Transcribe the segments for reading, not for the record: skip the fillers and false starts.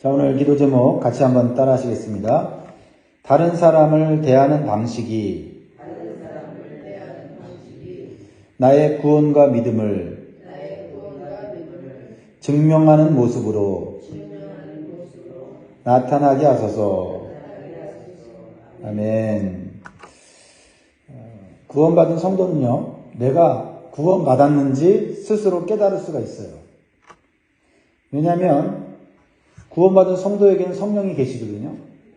자, 오늘 기도 제목 같이 한번 따라 하시겠습니다. 다른 사람을 대하는 방식이 나의 구원과 믿음을 증명하는 모습으로 나타나게 하소서. 아멘. 구원받은 성도는요, 내가 구원받았는지 스스로 깨달을 수가 있어요. 왜냐하면 구원받은 성도에게는 성령이 계시거든요.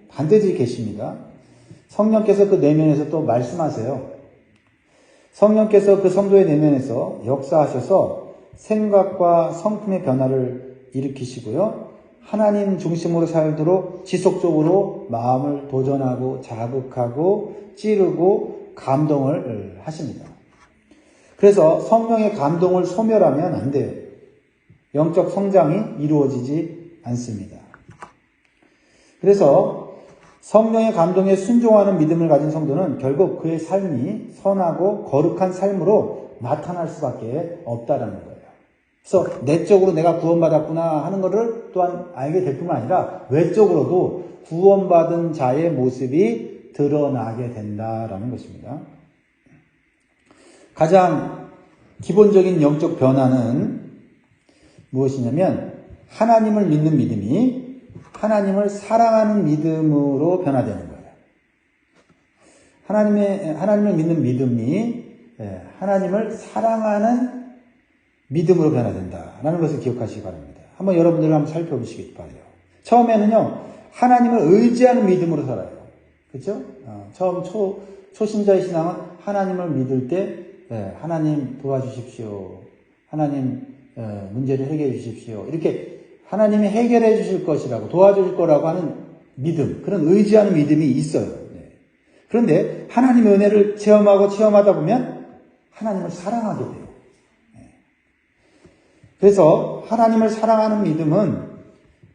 반드시 계십니다. 성령께서 그 내면에서 또 말씀하세요. 성령께서 그 성도의 내면에서 역사하셔서 생각과 성품의 변화를 일으키시고요. 하나님 중심으로 살도록 지속적으로 마음을 도전하고 자극하고 찌르고 감동을 하십니다. 그래서 성령의 감동을 소멸하면 안 돼요. 영적 성장이 이루어지지 않습니다. 그래서 성령의 감동에 순종하는 믿음을 가진 성도는 결국 그의 삶이 선하고 거룩한 삶으로 나타날 수밖에 없다는 거예요. 그래서 내적으로 내가 구원받았구나 하는 것을 또한 알게 될 뿐만 아니라 외적으로도 구원받은 자의 모습이 드러나게 된다라는 것입니다. 가장 기본적인 영적 변화는 무엇이냐면 하나님을 믿는 믿음이 하나님을 사랑하는 믿음으로 변화되는 거예요. 하나님을 믿는 믿음이 하나님을 사랑하는 믿음으로 변화된다라는 것을 기억하시기 바랍니다. 한번 여러분들 한번 살펴보시기 바라요. 처음에는요, 하나님을 의지하는 믿음으로 살아요. 그렇죠? 처음 초신자의 신앙은 하나님을 믿을 때 하나님 도와주십시오. 하나님 문제를 해결해 주십시오. 이렇게 하나님이 해결해 주실 것이라고 도와줄 거라고 하는 믿음, 그런 의지하는 믿음이 있어요. 그런데 하나님의 은혜를 체험하다 보면 하나님을 사랑하게 돼요. 그래서 하나님을 사랑하는 믿음은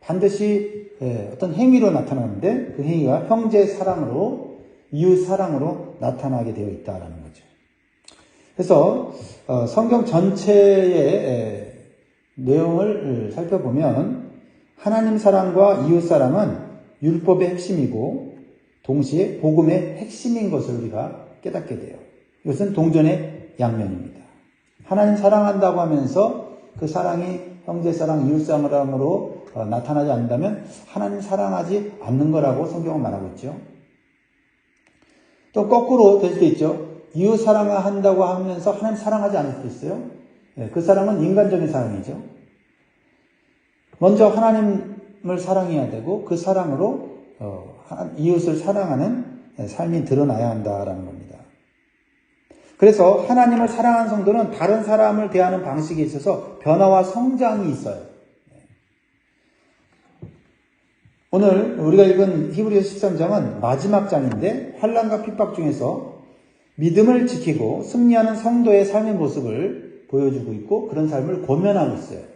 반드시 어떤 행위로 나타나는데 그 행위가 형제 사랑으로, 이웃 사랑으로 나타나게 되어 있다는 거죠. 그래서 성경 전체의 내용을 살펴보면 하나님 사랑과 이웃 사랑은 율법의 핵심이고 동시에 복음의 핵심인 것을 우리가 깨닫게 돼요. 이것은 동전의 양면입니다. 하나님 사랑한다고 하면서 그 사랑이 형제 사랑, 이웃 사랑으로 나타나지 않는다면 하나님 사랑하지 않는 거라고 성경은 말하고 있죠. 또 거꾸로 될 수도 있죠. 이웃 사랑한다고 하면서 하나님 사랑하지 않을 수도 있어요. 그 사랑은 인간적인 사랑이죠. 먼저 하나님을 사랑해야 되고 그 사랑으로 이웃을 사랑하는 삶이 드러나야 한다라는 겁니다. 그래서 하나님을 사랑하는 성도는 다른 사람을 대하는 방식에 있어서 변화와 성장이 있어요. 오늘 우리가 읽은 히브리서 13장은 마지막 장인데 환난과 핍박 중에서 믿음을 지키고 승리하는 성도의 삶의 모습을 보여주고 있고 그런 삶을 권면하고 있어요.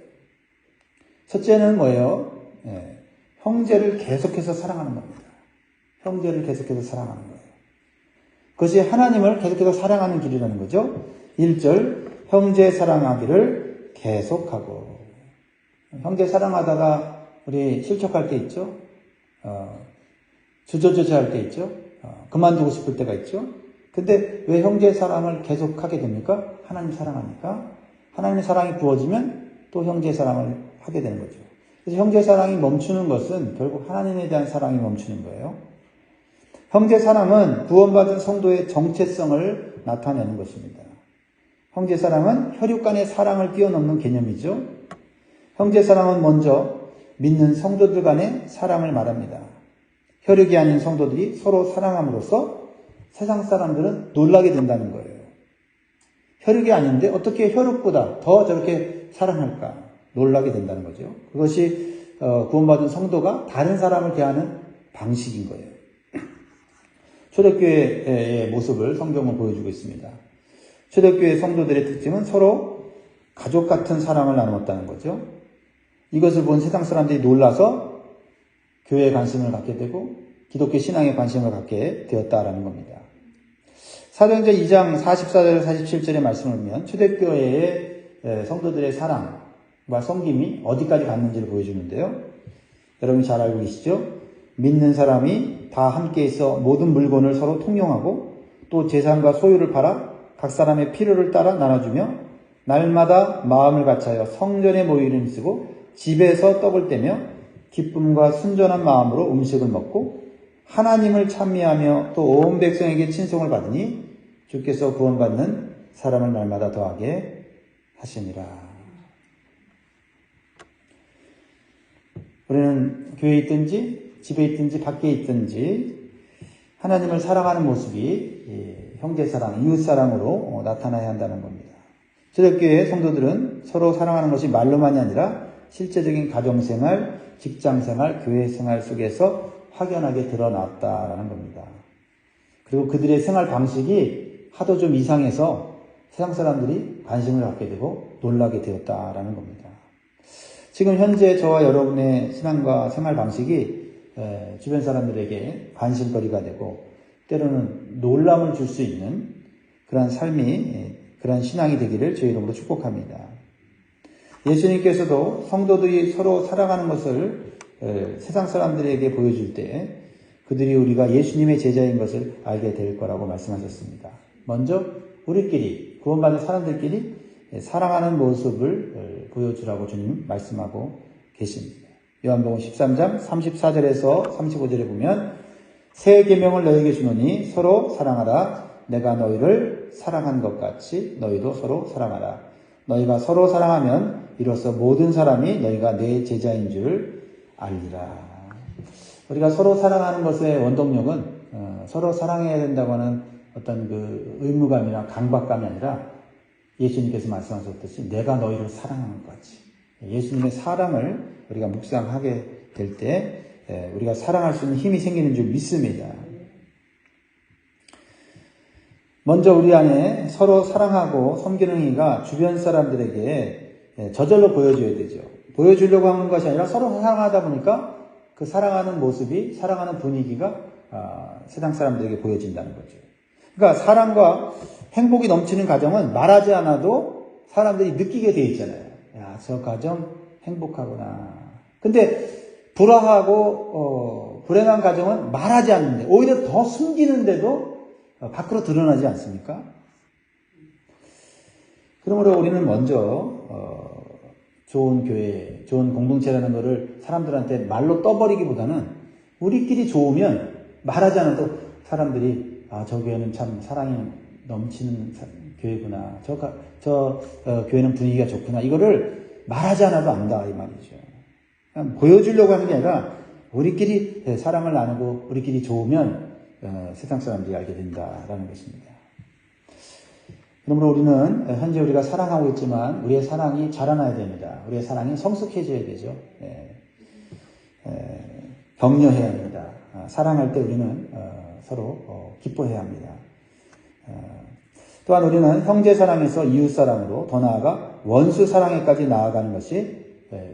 첫째는 뭐예요? 형제를 계속해서 사랑하는 겁니다. 형제를 계속해서 사랑하는 거예요. 그것이 하나님을 계속해서 사랑하는 길이라는 거죠. 1절 형제 사랑하기를 계속하고. 형제 사랑하다가 우리 실족할 때 있죠. 주저주저할 때 있죠. 그만두고 싶을 때가 있죠. 근데 왜 형제 사랑을 계속하게 됩니까? 하나님 사랑하니까. 하나님의 사랑이 부어지면 또 형제 사랑을 하게 되는 거죠. 그래서 형제 사랑이 멈추는 것은 결국 하나님에 대한 사랑이 멈추는 거예요. 형제 사랑은 구원받은 성도의 정체성을 나타내는 것입니다. 형제 사랑은 혈육 간의 사랑을 뛰어넘는 개념이죠. 형제 사랑은 먼저 믿는 성도들 간의 사랑을 말합니다. 혈육이 아닌 성도들이 서로 사랑함으로써 세상 사람들은 놀라게 된다는 거예요. 혈육이 아닌데 어떻게 혈육보다 더 저렇게 사랑할까? 놀라게 된다는 거죠. 그것이 구원받은 성도가 다른 사람을 대하는 방식인 거예요. 초대교회의 모습을 성경은 보여주고 있습니다. 초대교회 성도들의 특징은 서로 가족 같은 사랑을 나누었다는 거죠. 이것을 본 세상 사람들이 놀라서 교회에 관심을 갖게 되고 기독교 신앙에 관심을 갖게 되었다라는 겁니다. 사도행전 2장 44절 47절의 말씀을 보면 초대교회의 성도들의 사랑과 섬김이 어디까지 갔는지를 보여주는데요. 여러분이 잘 알고 계시죠? 믿는 사람이 다 함께 있어 모든 물건을 서로 통용하고 또 재산과 소유를 팔아 각 사람의 필요를 따라 나눠주며 날마다 마음을 같이하여 성전에 모이는 쓰고 집에서 떡을 떼며 기쁨과 순전한 마음으로 음식을 먹고 하나님을 찬미하며 또 온 백성에게 친송을 받으니 주께서 구원받는 사람을 날마다 더하게 하시니라. 우리는 교회에 있든지 집에 있든지 밖에 있든지 하나님을 사랑하는 모습이 형제사랑, 이웃사랑으로 나타나야 한다는 겁니다. 초대교회 성도들은 서로 사랑하는 것이 말로만이 아니라 실제적인 가정생활, 직장생활, 교회생활 속에서 확연하게 드러났다라는 겁니다. 그리고 그들의 생활 방식이 하도 좀 이상해서 세상 사람들이 관심을 갖게 되고 놀라게 되었다라는 겁니다. 지금 현재 저와 여러분의 신앙과 생활 방식이 주변 사람들에게 관심거리가 되고 때로는 놀람을 줄 수 있는 그런 삶이, 그런 신앙이 되기를 주의 이름으로 축복합니다. 예수님께서도 성도들이 서로 사랑하는 것을 세상 사람들에게 보여줄 때 그들이 우리가 예수님의 제자인 것을 알게 될 거라고 말씀하셨습니다. 먼저 우리끼리, 구원받은 사람들끼리 사랑하는 모습을 보여주라고 주님 말씀하고 계십니다. 요한복음 13장 34절에서 35절에 보면 새 계명을 너희에게 주노니 서로 사랑하라. 내가 너희를 사랑한 것 같이 너희도 서로 사랑하라. 너희가 서로 사랑하면 이로써 모든 사람이 너희가 내 제자인 줄 알리라. 우리가 서로 사랑하는 것의 원동력은 서로 사랑해야 된다고 하는 어떤 그 의무감이나 강박감이 아니라 예수님께서 말씀하셨듯이 내가 너희를 사랑하는 것 같이 예수님의 사랑을 우리가 묵상하게 될 때 우리가 사랑할 수 있는 힘이 생기는 줄 믿습니다. 먼저 우리 안에 서로 사랑하고 섬기는 의가 주변 사람들에게 저절로 보여줘야 되죠. 보여주려고 하는 것이 아니라 서로 사랑하다 보니까 그 사랑하는 모습이, 사랑하는 분위기가 세상 사람들에게 보여진다는 거죠. 그러니까 사랑과 행복이 넘치는 가정은 말하지 않아도 사람들이 느끼게 돼 있잖아요. 야, 저 가정 행복하구나. 근데 불화하고 불행한 가정은 말하지 않는데 오히려 더 숨기는데도 밖으로 드러나지 않습니까? 그러므로 우리는 먼저 좋은 교회, 좋은 공동체라는 것을 사람들한테 말로 떠버리기보다는 우리끼리 좋으면 말하지 않아도 사람들이 저 교회는 참 사랑이 넘치는 교회구나. 저 교회는 분위기가 좋구나. 이거를 말하지 않아도 안다 이 말이죠. 그냥 보여주려고 하는 게 아니라 우리끼리 사랑을 나누고 우리끼리 좋으면 세상 사람들이 알게 된다라는 것입니다. 그러므로 우리는 현재 우리가 사랑하고 있지만 우리의 사랑이 자라나야 됩니다. 우리의 사랑이 성숙해져야 되죠. 격려해야 합니다. 사랑할 때 우리는 서로 기뻐해야 합니다. 또한 우리는 형제 사랑에서 이웃 사랑으로 더 나아가 원수 사랑에까지 나아가는 것이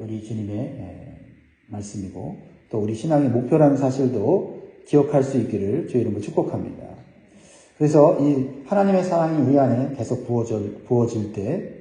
우리 주님의 말씀이고 또 우리 신앙의 목표라는 사실도 기억할 수 있기를 주의 이름으로 축복합니다. 그래서 이 하나님의 사랑이 우리 안에 계속 부어질 때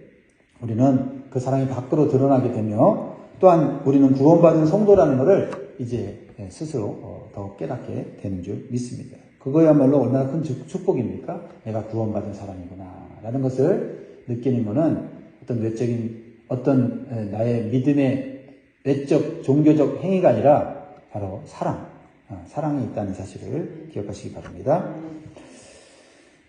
우리는 그 사랑이 밖으로 드러나게 되며 또한 우리는 구원받은 성도라는 것을 이제 스스로 더 깨닫게 되는 줄 믿습니다. 그거야말로 얼마나 큰 축복입니까? 내가 구원받은 사람이구나 라는 것을 느끼는 것은 어떤 외적인 어떤 나의 믿음의 외적 종교적 행위가 아니라 바로 사랑이 있다는 사실을 기억하시기 바랍니다.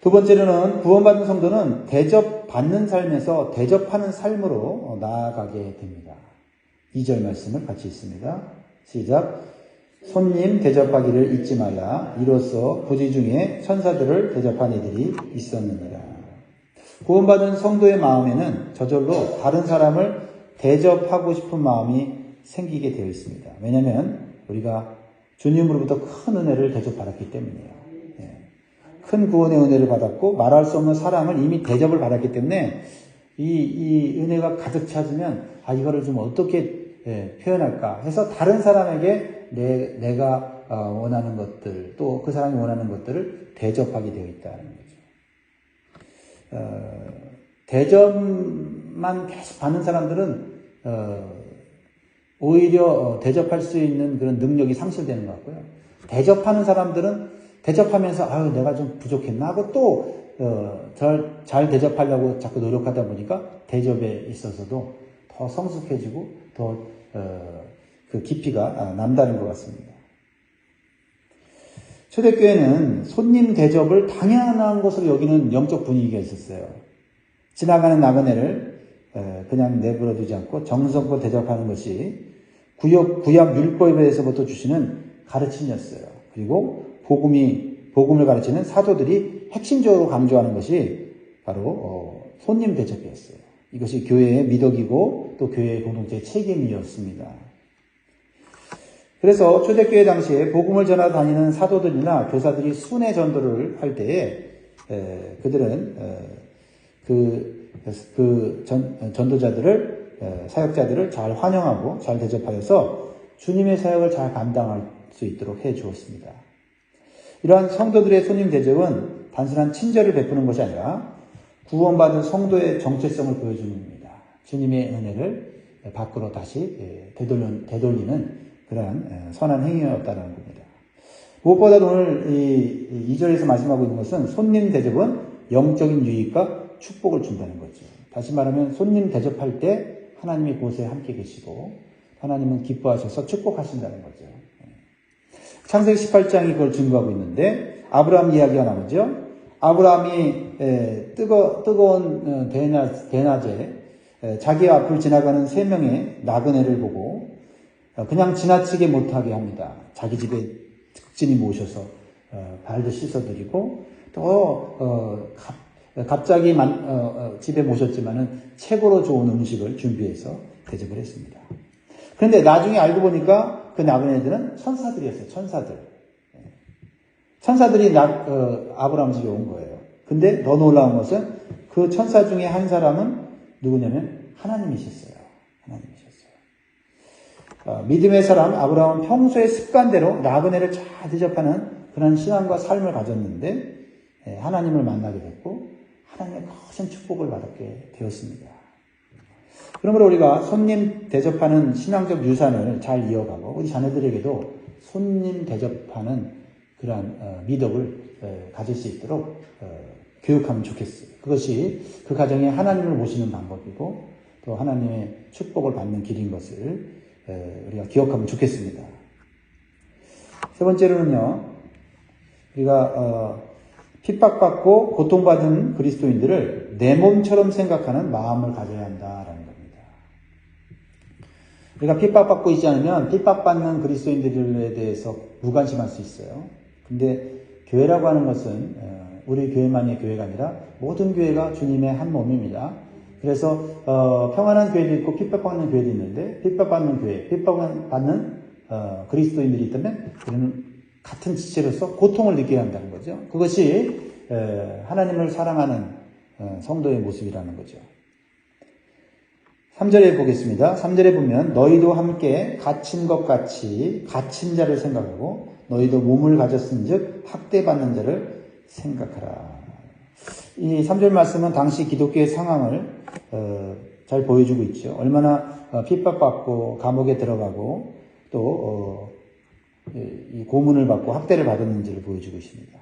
두 번째로는 구원받은 성도는 대접받는 삶에서 대접하는 삶으로 나아가게 됩니다. 2절 말씀을 같이 읽습니다. 시작. 손님 대접하기를 잊지 말라. 이로써 부지 중에 천사들을 대접한 이들이 있었느니라. 구원받은 성도의 마음에는 저절로 다른 사람을 대접하고 싶은 마음이 생기게 되어 있습니다. 왜냐하면 우리가 주님으로부터 큰 은혜를 대접받았기 때문이에요. 큰 구원의 은혜를 받았고 말할 수 없는 사랑을 이미 대접을 받았기 때문에 이 은혜가 가득 차지면 이거를 좀 어떻게 표현할까 해서 다른 사람에게 내가 원하는 것들 또 그 사람이 원하는 것들을 대접하게 되어 있다는 거죠. 대접만 계속 받는 사람들은 오히려 대접할 수 있는 그런 능력이 상실되는 것 같고요. 대접하는 사람들은 대접하면서 아유 내가 좀 부족했나 하고 또 잘 대접하려고 자꾸 노력하다 보니까 대접에 있어서도 더 성숙해지고 더 그 깊이가 남다른 것 같습니다. 초대교회는 손님 대접을 당연한 것으로 여기는 영적 분위기가 있었어요. 지나가는 나그네를 그냥 내버려 두지 않고 정성껏 대접하는 것이 구약 율법에서부터 주시는 가르침이었어요. 그리고 복음을 가르치는 사도들이 핵심적으로 강조하는 것이 바로 손님 대접이었어요. 이것이 교회의 미덕이고 또 교회의 공동체의 책임이었습니다. 그래서 초대교회 당시에 복음을 전하 다니는 사도들이나 교사들이 순회 전도를 할 때에 그들은 전도자들을 사역자들을 잘 환영하고 잘 대접하여서 주님의 사역을 잘 감당할 수 있도록 해 주었습니다. 이러한 성도들의 손님 대접은 단순한 친절을 베푸는 것이 아니라 구원받은 성도의 정체성을 보여주는 겁니다. 주님의 은혜를 밖으로 다시 되돌리는 그러한 선한 행위였다는 겁니다. 무엇보다도 오늘 이 2절에서 말씀하고 있는 것은 손님 대접은 영적인 유익과 축복을 준다는 거죠. 다시 말하면 손님 대접할 때 하나님이 그곳에 함께 계시고 하나님은 기뻐하셔서 축복하신다는 거죠. 창세기 18장이 그걸 증거하고 있는데 아브라함 이야기가 나오죠. 아브라함이 뜨거운 대낮에 자기 앞을 지나가는 3명의 나그네를 보고 그냥 지나치게 못하게 합니다. 자기 집에 특진히 모셔서 발도 씻어드리고 또 갑자기 집에 모셨지만은 최고로 좋은 음식을 준비해서 대접을 했습니다. 그런데 나중에 알고 보니까 그 나그네들은 천사들이었어요. 천사들이 아브라함 집에 온 거예요. 근데 더 놀라운 것은 그 천사 중에 한 사람은 누구냐면 하나님이셨어요. 믿음의 사람 아브라함은 평소의 습관대로 나그네를 잘 대접하는 그런 신앙과 삶을 가졌는데 하나님을 만나게 됐고 하나님의 거센 축복을 받게 되었습니다. 그러므로 우리가 손님 대접하는 신앙적 유산을 잘 이어가고 우리 자녀들에게도 손님 대접하는 그러한 미덕을 가질 수 있도록 교육하면 좋겠어요. 그것이 그 가정에 하나님을 모시는 방법이고 또 하나님의 축복을 받는 길인 것을 우리가 기억하면 좋겠습니다. 세 번째로는요, 우리가 핍박받고 고통받은 그리스도인들을 내 몸처럼 생각하는 마음을 가져야 한다라는 겁니다. 우리가 핍박받고 있지 않으면 핍박받는 그리스도인들에 대해서 무관심할 수 있어요. 근데 교회라고 하는 것은 우리 교회만의 교회가 아니라 모든 교회가 주님의 한 몸입니다. 그래서 평안한 교회도 있고 핍박받는 교회도 있는데 핍박받는 교회, 핍박받는 그리스도인들이 있다면 우리는 같은 지체로서 고통을 느껴야 한다는 거죠. 그것이 하나님을 사랑하는 성도의 모습이라는 거죠. 3절에 보겠습니다. 3절에 보면 너희도 함께 갇힌 것 같이 갇힌 자를 생각하고 너희도 몸을 가졌은즉 학대받는 자를 생각하라. 이 3절 말씀은 당시 기독교의 상황을 잘 보여주고 있죠. 얼마나 핍박받고 감옥에 들어가고 또 이 고문을 받고 학대를 받았는지를 보여주고 있습니다.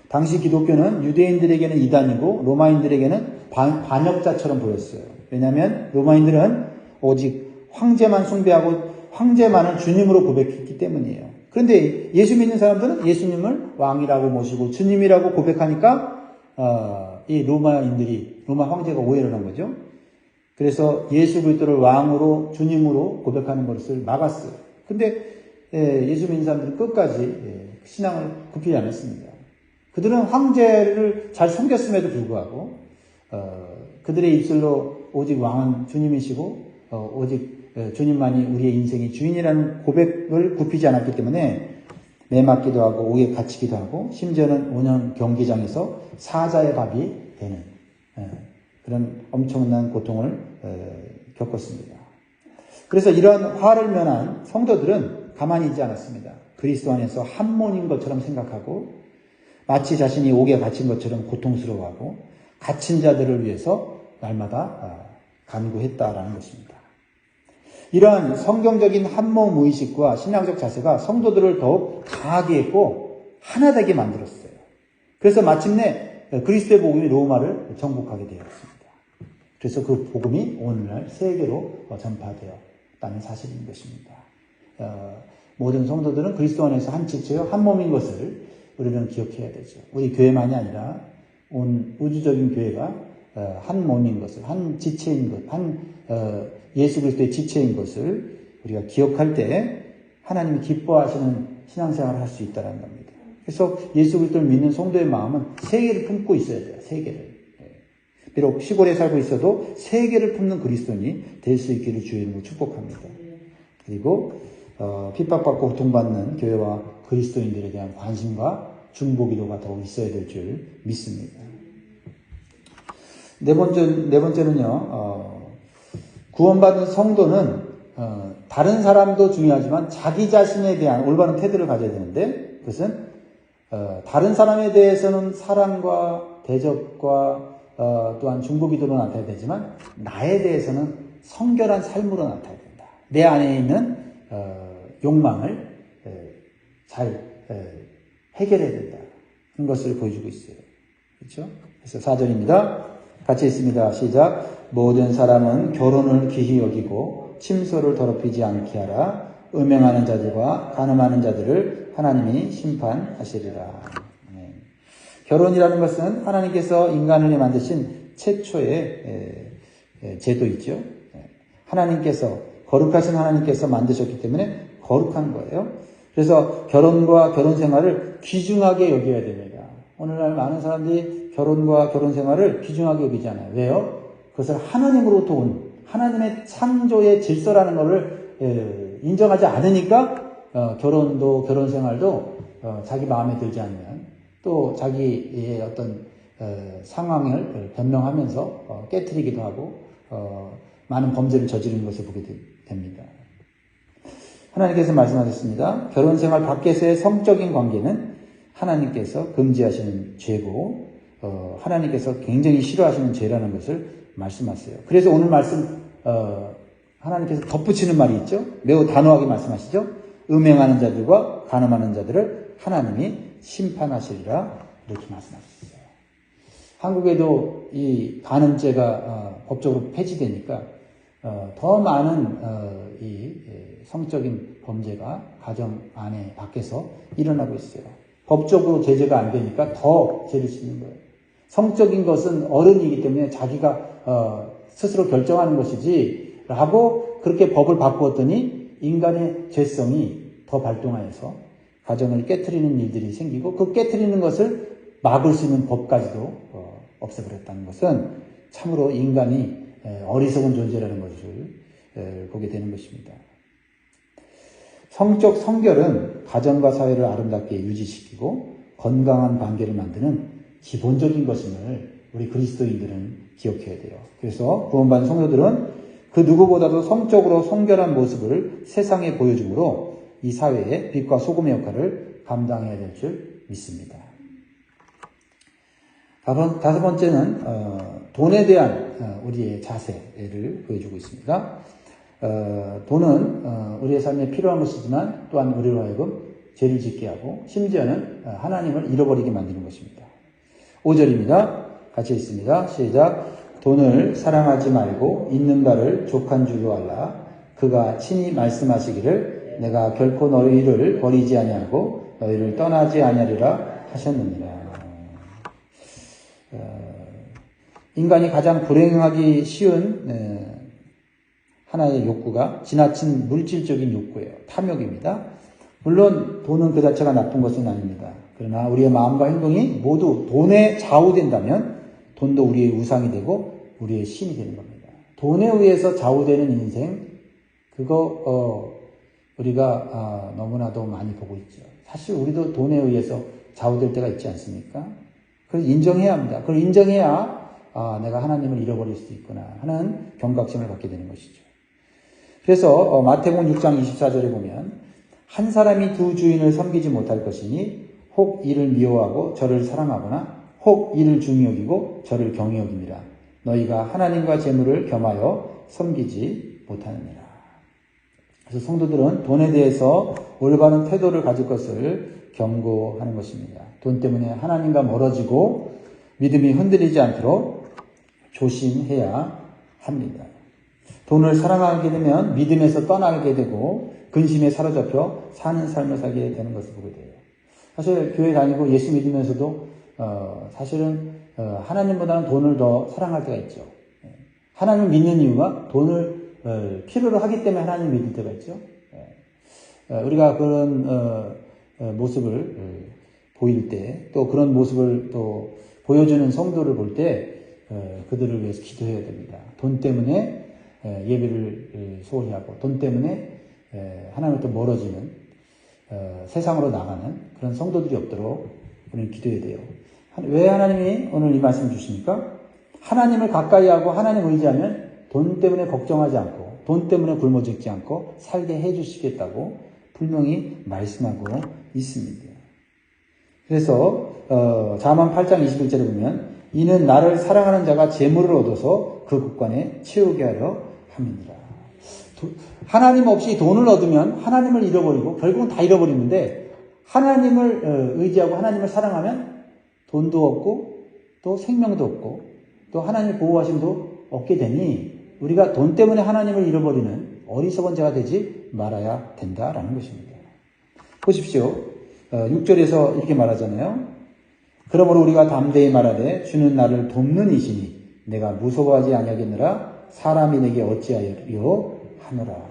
당시 기독교는 유대인들에게는 이단이고 로마인들에게는 반역자처럼 보였어요. 왜냐하면 로마인들은 오직 황제만 숭배하고 황제만을 주님으로 고백했기 때문이에요. 그런데 예수 믿는 사람들은 예수님을 왕이라고 모시고 주님이라고 고백하니까 이 로마 황제가 오해를 한 거죠. 그래서 예수 그리스도를 왕으로 주님으로 고백하는 것을 막았어요. 근데 예수 믿는 사람들은 끝까지 신앙을 굽히지 않았습니다. 그들은 황제를 잘 섬겼음에도 불구하고 그들의 입술로 오직 왕은 주님이시고 오직 주님만이 우리의 인생의 주인이라는 고백을 굽히지 않았기 때문에 매맞기도 하고 옥에 갇히기도 하고 심지어는 5년 경기장에서 사자의 밥이 되는 그런 엄청난 고통을 겪었습니다. 그래서 이러한 화를 면한 성도들은 가만히 있지 않았습니다. 그리스도 안에서 한 몸인 것처럼 생각하고 마치 자신이 옥에 갇힌 것처럼 고통스러워하고 갇힌 자들을 위해서 날마다 간구했다라는 것입니다. 이러한 성경적인 한몸 의식과 신앙적 자세가 성도들을 더욱 강하게 했고 하나 되게 만들었어요. 그래서 마침내 그리스도의 복음이 로마를 정복하게 되었습니다. 그래서 그 복음이 오늘날 세계로 전파되었다는 사실인 것입니다. 모든 성도들은 그리스도 안에서 한 지체요 한 몸인 것을 우리는 기억해야 되죠. 우리 교회만이 아니라 온 우주적인 교회가 한 몸인 것을, 한 지체인 것, 예수 그리스도의 지체인 것을 우리가 기억할 때 하나님이 기뻐하시는 신앙생활을 할 수 있다는 겁니다. 그래서 예수 그리스도를 믿는 성도의 마음은 세계를 품고 있어야 돼요. 세계를. 비록 시골에 살고 있어도 세계를 품는 그리스도인이 될 수 있기를 주의 이름으로 축복합니다. 그리고 핍박받고 고통받는 교회와 그리스도인들에 대한 관심과 중보기도가 더욱 있어야 될 줄 믿습니다. 네 번째는요, 구원받은 성도는 다른 사람도 중요하지만 자기 자신에 대한 올바른 태도를 가져야 되는데, 그것은 다른 사람에 대해서는 사랑과 대접과 또한 중보기도로 나타나야 되지만 나에 대해서는 성결한 삶으로 나타나야 된다. 내 안에 있는 욕망을 잘 해결해야 된다. 그런 것을 보여주고 있어요. 그렇죠? 그래서 4절입니다. 같이 읽습니다. 시작. 모든 사람은 결혼을 귀히 여기고 침소를 더럽히지 않게 하라. 음행하는 자들과 간음하는 자들을 하나님이 심판하시리라. 결혼이라는 것은 하나님께서 인간을 만드신 최초의 제도이죠. 하나님께서, 거룩하신 하나님께서 만드셨기 때문에 거룩한 거예요. 그래서 결혼과 결혼 생활을 귀중하게 여겨야 됩니다. 오늘날 많은 사람들이 결혼과 결혼 생활을 귀중하게 여기잖아요. 왜요? 그것을 하나님으로부터 온 하나님의 창조의 질서라는 것을 인정하지 않으니까 결혼도 결혼 생활도 자기 마음에 들지 않는, 또 자기의 어떤 상황을 변명하면서 깨트리기도 하고 많은 범죄를 저지르는 것을 보게 됩니다. 하나님께서 말씀하셨습니다. 결혼 생활 밖에서의 성적인 관계는 하나님께서 금지하시는 죄고 하나님께서 굉장히 싫어하시는 죄라는 것을 말씀하세요. 그래서 오늘 말씀 하나님께서 덧붙이는 말이 있죠. 매우 단호하게 말씀하시죠. 음행하는 자들과 간음하는 자들을 하나님이 심판하시리라 이렇게 말씀하셨어요. 한국에도 이 간음죄가 법적으로 폐지되니까 더 많은 이 성적인 범죄가 가정 안에 밖에서 일어나고 있어요. 법적으로 제재가 안 되니까 더 죄를 짓는 거예요. 성적인 것은 어른이기 때문에 자기가 스스로 결정하는 것이지 라고 그렇게 법을 바꾸었더니 인간의 죄성이 더 발동하여서 가정을 깨트리는 일들이 생기고 그 깨트리는 것을 막을 수 있는 법까지도 없애버렸다는 것은 참으로 인간이 어리석은 존재라는 것을 보게 되는 것입니다. 성적 성결은 가정과 사회를 아름답게 유지시키고 건강한 관계를 만드는 기본적인 것임을 우리 그리스도인들은 기억해야 돼요. 그래서 구원받은 성도들은 그 누구보다도 성적으로 성결한 모습을 세상에 보여줌으로 이 사회의 빛과 소금의 역할을 감당해야 될 줄 믿습니다. 다섯 번째는 돈에 대한 우리의 자세를 보여주고 있습니다. 돈은 우리의 삶에 필요한 것이지만 또한 우리로 하여금 죄를 짓게 하고 심지어는 하나님을 잃어버리게 만드는 것입니다. 5절입니다. 같이 읽습니다. 시작. 돈을 사랑하지 말고 있는 바를 족한 줄로 알라. 그가 친히 말씀하시기를 내가 결코 너희를 버리지 아니하고 너희를 떠나지 아니하리라 하셨느니라. 인간이 가장 불행하기 쉬운 하나의 욕구가 지나친 물질적인 욕구예요. 탐욕입니다. 물론 돈은 그 자체가 나쁜 것은 아닙니다. 그러나 우리의 마음과 행동이 모두 돈에 좌우된다면 돈도 우리의 우상이 되고 우리의 신이 되는 겁니다. 돈에 의해서 좌우되는 인생, 그거 우리가 너무나도 많이 보고 있죠. 사실 우리도 돈에 의해서 좌우될 때가 있지 않습니까? 그걸 인정해야 합니다. 그걸 인정해야 내가 하나님을 잃어버릴 수도 있구나 하는 경각심을 갖게 되는 것이죠. 그래서 마태복음 6장 24절에 보면 한 사람이 두 주인을 섬기지 못할 것이니 혹 이를 미워하고 저를 사랑하거나 혹 이를 중히 여기고 저를 경히 여깁니다. 너희가 하나님과 재물을 겸하여 섬기지 못하느니라. 그래서 성도들은 돈에 대해서 올바른 태도를 가질 것을 경고하는 것입니다. 돈 때문에 하나님과 멀어지고 믿음이 흔들리지 않도록 조심해야 합니다. 돈을 사랑하게 되면 믿음에서 떠나게 되고 근심에 사로잡혀 사는 삶을 살게 되는 것을 보게 돼요. 사실 교회 다니고 예수 믿으면서도 사실은 하나님보다는 돈을 더 사랑할 때가 있죠. 하나님을 믿는 이유가 돈을 필요로 하기 때문에 하나님을 믿을 때가 있죠. 우리가 그런 모습을 보일 때, 또 그런 모습을 또 보여주는 성도를 볼 때 그들을 위해서 기도해야 됩니다. 돈 때문에 예배를 소홀히 하고 돈 때문에 하나님부터 멀어지는 세상으로 나가는 그런 성도들이 없도록 우리는 기도해야 돼요. 왜 하나님이 오늘 이 말씀을 주십니까? 하나님을 가까이 하고 하나님 의지하면 돈 때문에 걱정하지 않고 돈 때문에 굶어 죽지 않고 살게 해주시겠다고 분명히 말씀하고 있습니다. 그래서 잠언 8장 21절에 보면 이는 나를 사랑하는 자가 재물을 얻어서 그 국간에 채우게 하려 함이니라. 하나님 없이 돈을 얻으면 하나님을 잃어버리고 결국은 다 잃어버리는데 하나님을 의지하고 하나님을 사랑하면 돈도 없고 또 생명도 없고 또 하나님의 보호하심도 얻게 되니 우리가 돈 때문에 하나님을 잃어버리는 어리석은 자가 되지 말아야 된다라는 것입니다. 보십시오. 6절에서 이렇게 말하잖아요. 그러므로 우리가 담대히 말하되 주는 나를 돕는 이시니 내가 무서워하지 아니하겠느라 사람이 내게 어찌하여 하노라.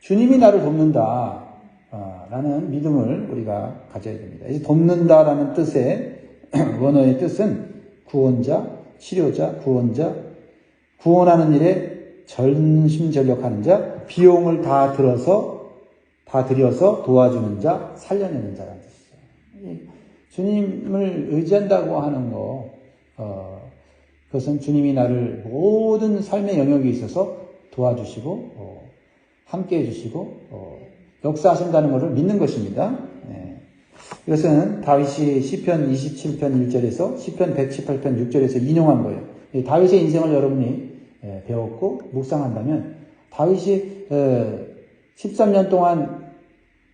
주님이 나를 돕는다 라는 믿음을 우리가 가져야 됩니다. 이 돕는다라는 뜻의 원어의 뜻은 구원자, 치료자, 구원자, 구원하는 일에 전심전력하는 자, 비용을 다 들여서 도와주는 자, 살려내는 자라는 뜻이죠. 주님을 의지한다고 하는 거, 그것은 주님이 나를 모든 삶의 영역에 있어서 도와주시고, 함께 해주시고, 역사하신다는 것을 믿는 것입니다. 이것은 다윗이 시편 27편 1절에서 시편 118편 6절에서 인용한 거예요. 다윗의 인생을 여러분이 배웠고 묵상한다면 다윗이 13년 동안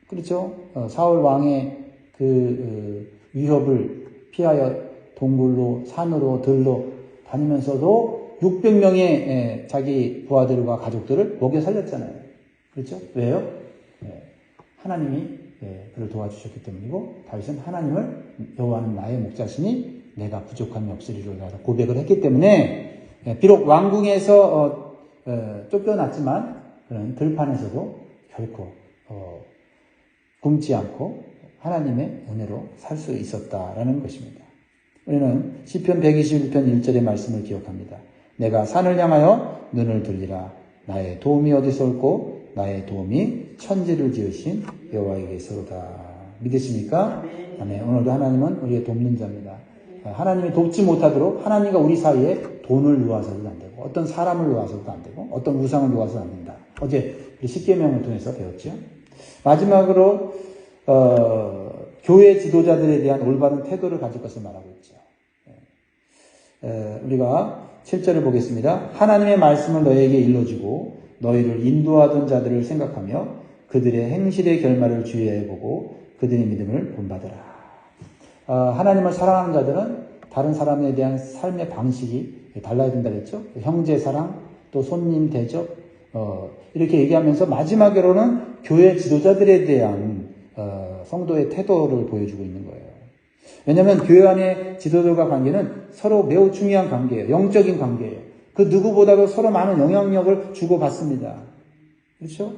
그렇죠. 사울 왕의 그 위협을 피하여 동굴로 산으로 들로 다니면서도 600명의 자기 부하들과 가족들을 먹여 살렸잖아요. 그렇죠? 왜요? 하나님이 그를 도와주셨기 때문이고 다윗은 하나님을 여호와는 나의 목자시니 내가 부족함이 없으리로다 고백을 했기 때문에 비록 왕궁에서 쫓겨났지만 그런 들판에서도 결코 굶지 않고 하나님의 은혜로 살 수 있었다라는 것입니다. 우리는 시편 121편 1절의 말씀을 기억합니다. 내가 산을 향하여 눈을 들리라. 나의 도움이 어디서 올고 나의 도움이 천지를 지으신 여호와에게서로다. 믿으십니까? 아멘. 오늘도 하나님은 우리의 돕는 자입니다. 하나님이 돕지 못하도록 하나님과 우리 사이에 돈을 놓아서도 안 되고 어떤 사람을 놓아서도 안 되고 어떤 우상을 놓아서도 안 된다. 어제 우리 십계명을 통해서 배웠죠. 마지막으로 교회 지도자들에 대한 올바른 태도를 가질 것을 말하고 있죠. 우리가 7절을 보겠습니다. 하나님의 말씀을 너희에게 일러주고 너희를 인도하던 자들을 생각하며 그들의 행실의 결말을 주의해 보고 그들의 믿음을 본받으라. 하나님을 사랑하는 자들은 다른 사람에 대한 삶의 방식이 달라야 된다 그랬죠. 형제 사랑, 또 손님 대접, 이렇게 얘기하면서 마지막으로는 교회 지도자들에 대한 성도의 태도를 보여주고 있는 거예요. 왜냐하면 교회 안의 지도자들과 관계는 서로 매우 중요한 관계예요. 영적인 관계예요. 그 누구보다도 서로 많은 영향력을 주고받습니다. 그렇죠?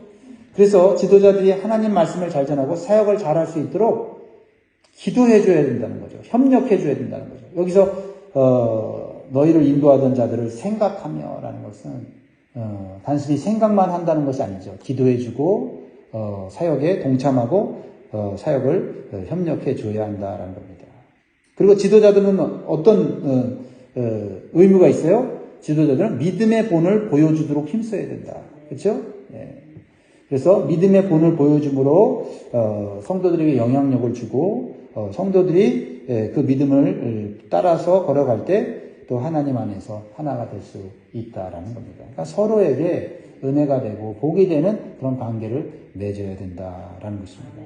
그래서 지도자들이 하나님 말씀을 잘 전하고 사역을 잘할 수 있도록 기도해줘야 된다는 거죠. 협력해줘야 된다는 거죠. 여기서 너희를 인도하던 자들을 생각하며 라는 것은 단순히 생각만 한다는 것이 아니죠. 기도해주고 사역에 동참하고 사역을 협력해줘야 한다는 겁니다. 그리고 지도자들은 어떤 의무가 있어요? 지도자들은 믿음의 본을 보여주도록 힘써야 된다. 그렇죠? 그래서 믿음의 본을 보여줌으로 성도들에게 영향력을 주고 성도들이 그 믿음을 따라서 걸어갈 때 또 하나님 안에서 하나가 될 수 있다라는 겁니다. 그러니까 서로에게 은혜가 되고 복이 되는 그런 관계를 맺어야 된다라는 것입니다.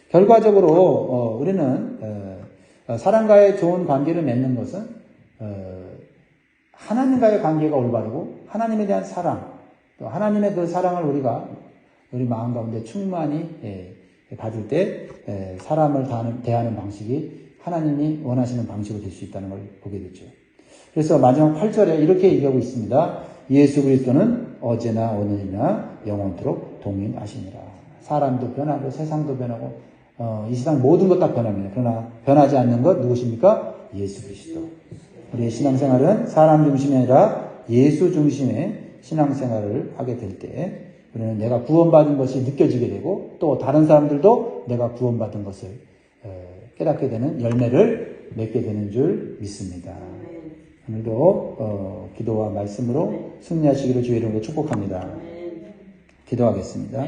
결과적으로 우리는 사람과의 좋은 관계를 맺는 것은 하나님과의 관계가 올바르고 하나님에 대한 사랑, 또 하나님의 그 사랑을 우리 마음 가운데 충만히 받을 때 사람을 대하는 방식이 하나님이 원하시는 방식으로 될 수 있다는 걸 보게 되죠. 그래서 마지막 8절에 이렇게 얘기하고 있습니다. 예수 그리스도는 어제나 오늘이나 영원토록 동일하시니라. 사람도 변하고 세상도 변하고 이 세상 모든 것 다 변합니다. 그러나 변하지 않는 것 누구십니까? 예수 그리스도. 우리의 신앙생활은 사람 중심이 아니라 예수 중심의 신앙생활을 하게 될 때 우리는 내가 구원받은 것이 느껴지게 되고 또 다른 사람들도 내가 구원받은 것을 깨닫게 되는 열매를 맺게 되는 줄 믿습니다. 오늘도 기도와 말씀으로 승리하시기를 주의 이름으로 축복합니다. 기도하겠습니다.